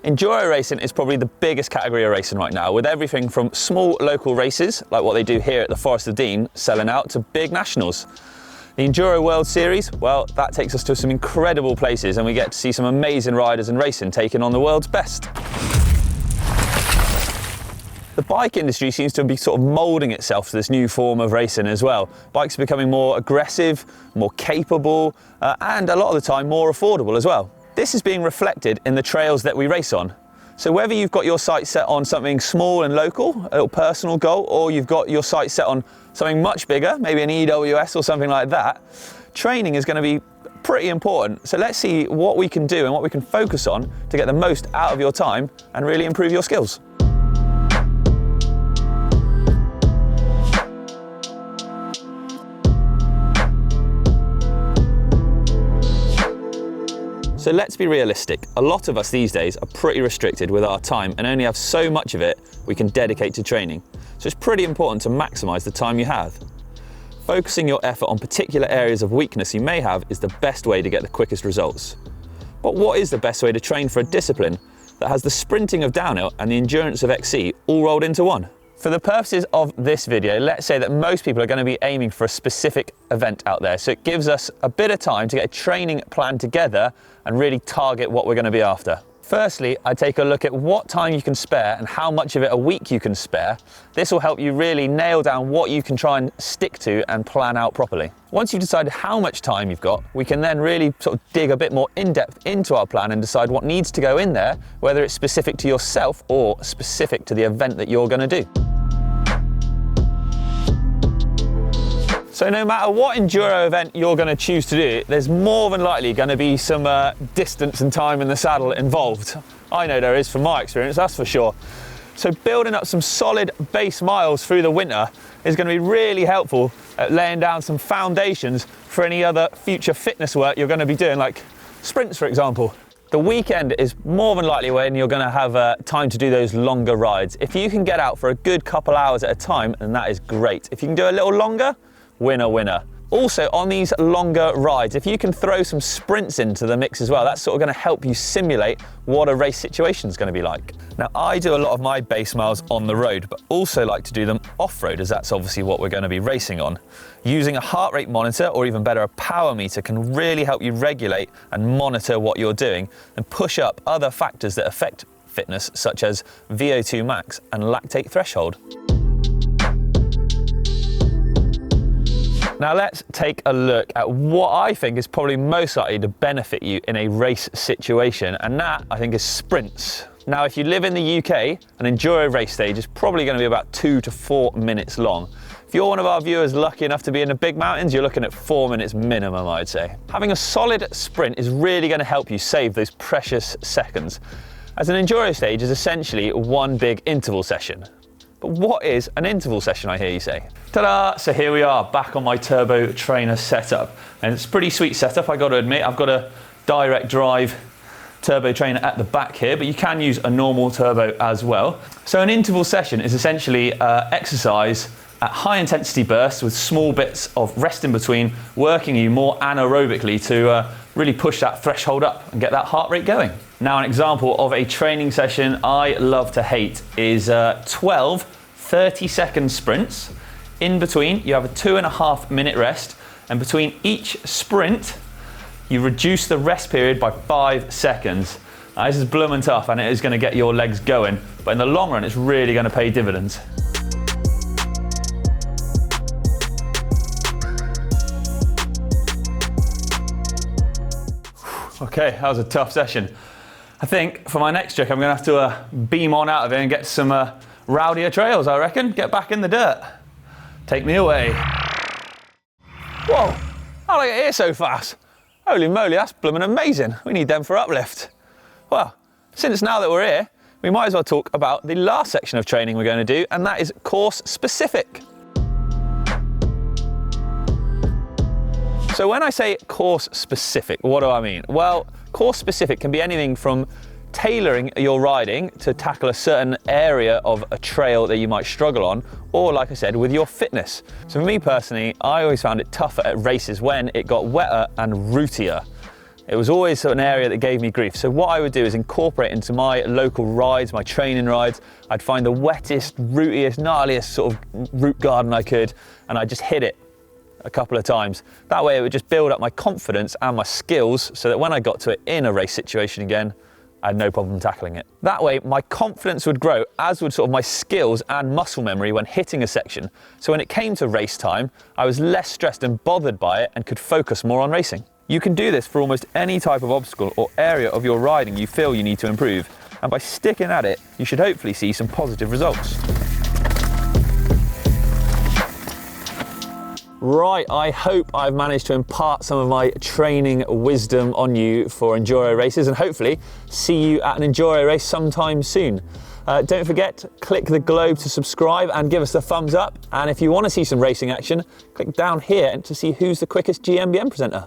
Enduro racing is probably the biggest category of racing right now, with everything from small local races, like what they do here at the Forest of Dean, selling out, to big nationals. The Enduro World Series, well, that takes us to some incredible places and we get to see some amazing riders and racing taking on the world's best. The bike industry seems to be sort of moulding itself to this new form of racing as well. Bikes are becoming more aggressive, more capable, and a lot of the time more affordable as well. This is being reflected in the trails that we race on. So whether you've got your sights set on something small and local, a little personal goal, or you've got your sights set on something much bigger, maybe an EWS or something like that, training is going to be pretty important. So let's see what we can do and what we can focus on to get the most out of your time and really improve your skills. So let's be realistic. A lot of us these days are pretty restricted with our time and only have so much of it we can dedicate to training. So it's pretty important to maximise the time you have. Focusing your effort on particular areas of weakness you may have is the best way to get the quickest results. But what is the best way to train for a discipline that has the sprinting of downhill and the endurance of XC all rolled into one? For the purposes of this video, let's say that most people are going to be aiming for a specific event out there. So it gives us a bit of time to get a training plan together and really target what we're going to be after. Firstly, I take a look at what time you can spare and how much of it a week you can spare. This will help you really nail down what you can try and stick to and plan out properly. Once you've decided how much time you've got, we can then really sort of dig a bit more in depth into our plan and decide what needs to go in there, whether it's specific to yourself or specific to the event that you're going to do. So no matter what enduro event you're going to choose to do, there's more than likely going to be some distance and time in the saddle involved. I know there is from my experience, that's for sure. So building up some solid base miles through the winter is going to be really helpful at laying down some foundations for any other future fitness work you're going to be doing, like sprints, for example. The weekend is more than likely when you're going to have time to do those longer rides. If you can get out for a good couple hours at a time, then that is great. If you can do a little longer, winner, winner. Also, on these longer rides, if you can throw some sprints into the mix as well, that's sort of going to help you simulate what a race situation is going to be like. Now, I do a lot of my base miles on the road, but also like to do them off-road, as that's obviously what we're going to be racing on. Using a heart rate monitor, or even better, a power meter, can really help you regulate and monitor what you're doing and push up other factors that affect fitness, such as VO2 max and lactate threshold. Now let's take a look at what I think is probably most likely to benefit you in a race situation, and that, I think, is sprints. Now, if you live in the UK, an enduro race stage is probably going to be about 2 to 4 minutes long. If you're one of our viewers lucky enough to be in the big mountains, you're looking at 4 minutes minimum, I'd say. Having a solid sprint is really going to help you save those precious seconds, as an enduro stage is essentially one big interval session. But what is an interval session, I hear you say? Ta-da! So here we are, back on my turbo trainer setup. And it's a pretty sweet setup, I got to admit. I've got a direct drive turbo trainer at the back here, but you can use a normal turbo as well. So an interval session is essentially exercise at high intensity bursts with small bits of rest in between, working you more anaerobically to really push that threshold up and get that heart rate going. Now, an example of a training session I love to hate is 12 30-second sprints. In between, you have a 2.5 minute rest, and between each sprint, you reduce the rest period by 5 seconds. Now, this is blooming tough, and it is going to get your legs going, but in the long run, it's really going to pay dividends. Okay, that was a tough session. I think for my next trick, I'm going to have to beam on out of here and get some rowdier trails, I reckon. Get back in the dirt. Take me away. Whoa, how did I get here so fast? Holy moly, that's blooming amazing. We need them for uplift. Well, since now that we're here, we might as well talk about the last section of training we're going to do, and that is course specific. So when I say course specific, what do I mean? Well, course specific can be anything from tailoring your riding to tackle a certain area of a trail that you might struggle on, or like I said, with your fitness. So for me personally, I always found it tougher at races when it got wetter and rootier. It was always an area that gave me grief. So what I would do is incorporate into my local rides, my training rides. I'd find the wettest, rootiest, gnarliest sort of root garden I could, and I'd just hit it a couple of times. That way it would just build up my confidence and my skills so that when I got to it in a race situation again, I had no problem tackling it. That way my confidence would grow, as would sort of my skills and muscle memory when hitting a section. So when it came to race time, I was less stressed and bothered by it and could focus more on racing. You can do this for almost any type of obstacle or area of your riding you feel you need to improve. And by sticking at it, you should hopefully see some positive results. Right, I hope I've managed to impart some of my training wisdom on you for enduro races, and hopefully see you at an enduro race sometime soon. Don't forget, click the globe to subscribe and give us a thumbs up. And if you want to see some racing action, click down here to see who's the quickest GMBN presenter.